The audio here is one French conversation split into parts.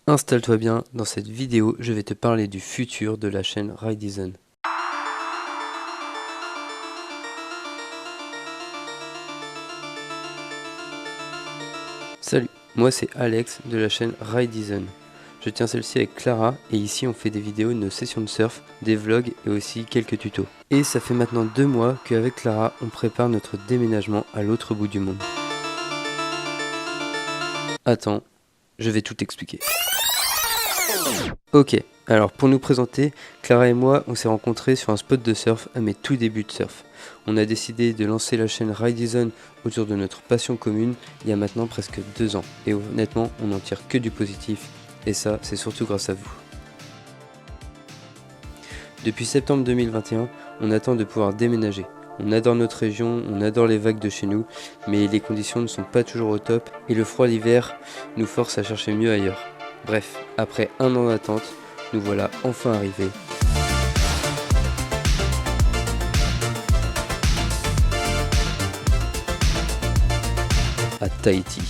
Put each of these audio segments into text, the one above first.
Installe-toi bien, dans cette vidéo, je vais te parler du futur de la chaîne Ridezone. Salut, moi c'est Alex de la chaîne Ridezone. Je tiens celle-ci avec Clara et ici on fait des vidéos de nos sessions de surf, des vlogs et aussi quelques tutos. Et ça fait maintenant 2 mois qu'avec Clara on prépare notre déménagement à l'autre bout du monde. Attends, je vais tout expliquer. Ok, alors pour nous présenter, Clara et moi on s'est rencontrés sur un spot de surf à mes tout débuts de surf. On a décidé de lancer la chaîne Ridezone autour de notre passion commune il y a maintenant presque 2 ans. Et honnêtement on n'en tire que du positif et ça c'est surtout grâce à vous. Depuis septembre 2021, on attend de pouvoir déménager. On adore notre région, on adore les vagues de chez nous, mais les conditions ne sont pas toujours au top et le froid l'hiver nous force à chercher mieux ailleurs. Bref, après 1 an d'attente, nous voilà enfin arrivés. À Tahiti.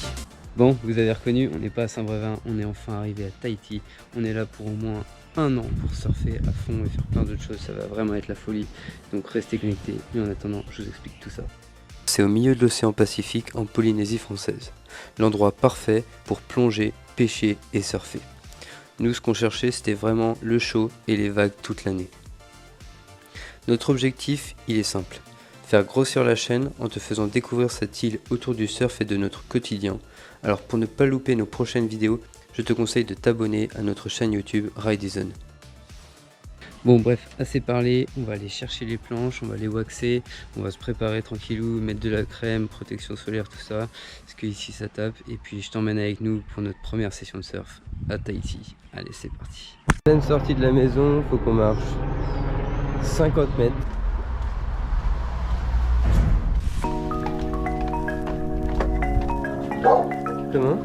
Bon, vous avez reconnu, on n'est pas à Saint-Brévin, on est enfin arrivé à Tahiti. On est là pour au moins 1 an pour surfer à fond et faire plein d'autres choses, ça va vraiment être la folie. Donc restez connectés, mais en attendant, je vous explique tout ça. C'est au milieu de l'océan Pacifique en Polynésie française. L'endroit parfait pour plonger, pêcher et surfer. Nous, ce qu'on cherchait, c'était vraiment le chaud et les vagues toute l'année. Notre objectif, il est simple. Faire grossir la chaîne en te faisant découvrir cette île autour du surf et de notre quotidien. Alors pour ne pas louper nos prochaines vidéos, je te conseille de t'abonner à notre chaîne YouTube Ridezone. Bon bref, assez parlé, on va aller chercher les planches, on va les waxer, on va se préparer tranquillou, mettre de la crème, protection solaire, tout ça, parce que ici ça tape, et puis je t'emmène avec nous pour notre première session de surf à Tahiti. Allez, c'est parti. Pleine sortie de la maison, faut qu'on marche 50 mètres. Comment ?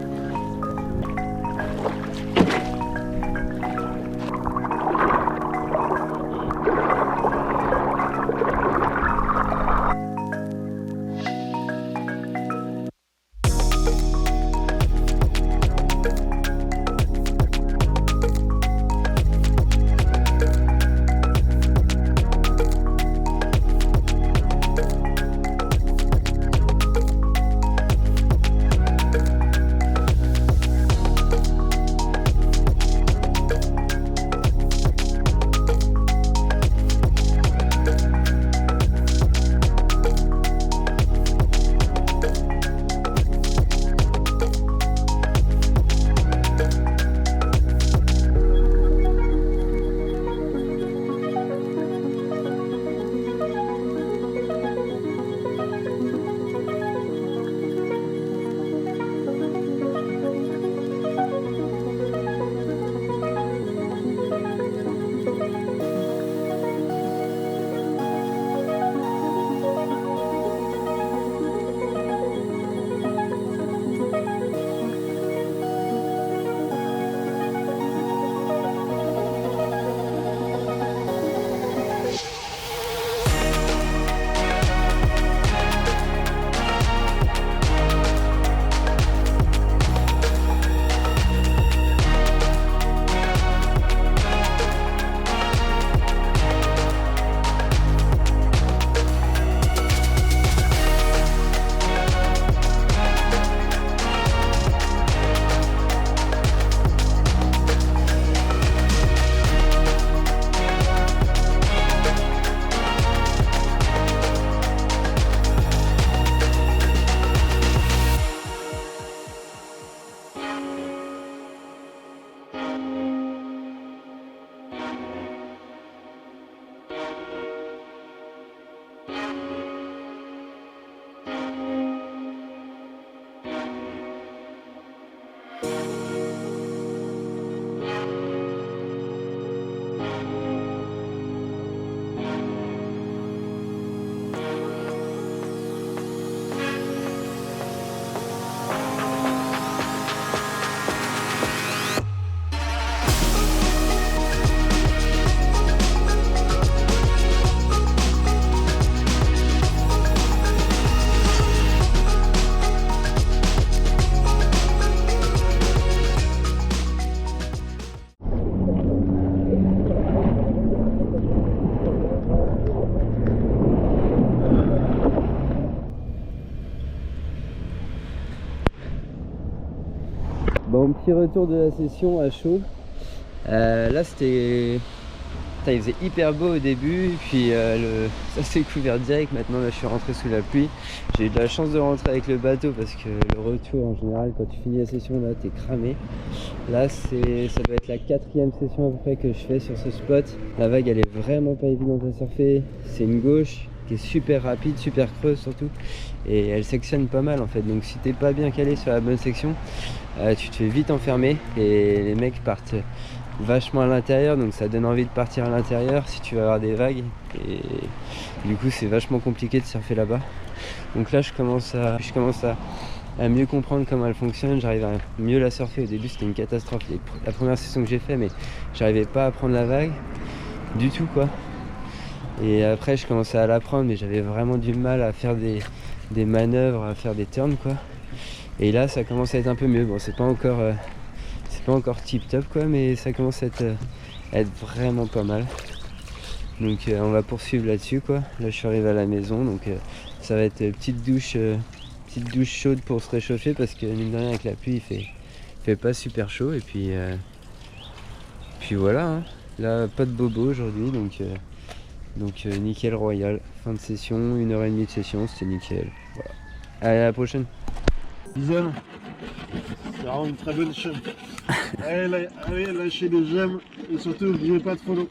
petit retour de la session à chaud. Là c'était... il faisait hyper beau au début, puis ça s'est couvert direct. Maintenant là je suis rentré sous la pluie. J'ai eu de la chance de rentrer avec le bateau parce que le retour en général quand tu finis la session là t'es cramé. Là ça doit être la 4e session à peu près que je fais sur ce spot. La vague elle est vraiment pas évidente à surfer. C'est une gauche qui est super rapide, super creuse surtout, et elle sectionne pas mal en fait. Donc si t'es pas bien calé sur la bonne section, tu te fais vite enfermer et les mecs partent vachement à l'intérieur, donc ça donne envie de partir à l'intérieur si tu vas avoir des vagues, et du coup c'est vachement compliqué de surfer là-bas. Donc là je commence à mieux comprendre comment elle fonctionne, j'arrive à mieux la surfer. Au début c'était une catastrophe la première session que j'ai fait, mais j'arrivais pas à prendre la vague du tout quoi. Et après je commençais à l'apprendre, mais j'avais vraiment du mal à faire des manœuvres, à faire des turns quoi. Et là ça commence à être un peu mieux. Bon c'est pas encore tip top quoi, mais ça commence à être vraiment pas mal. Donc on va poursuivre là-dessus quoi. Là je suis arrivé à la maison, donc ça va être petite douche chaude pour se réchauffer, parce que mine de rien avec la pluie il fait pas super chaud. Et puis voilà hein. Là pas de bobo aujourd'hui, donc nickel royal. Fin de session, 1h30 de session, c'était nickel. Voilà. Allez à la prochaine. Dizaine. C'est vraiment une très bonne chaîne. Allez, lâchez des j'aime et surtout n'oubliez pas de follow.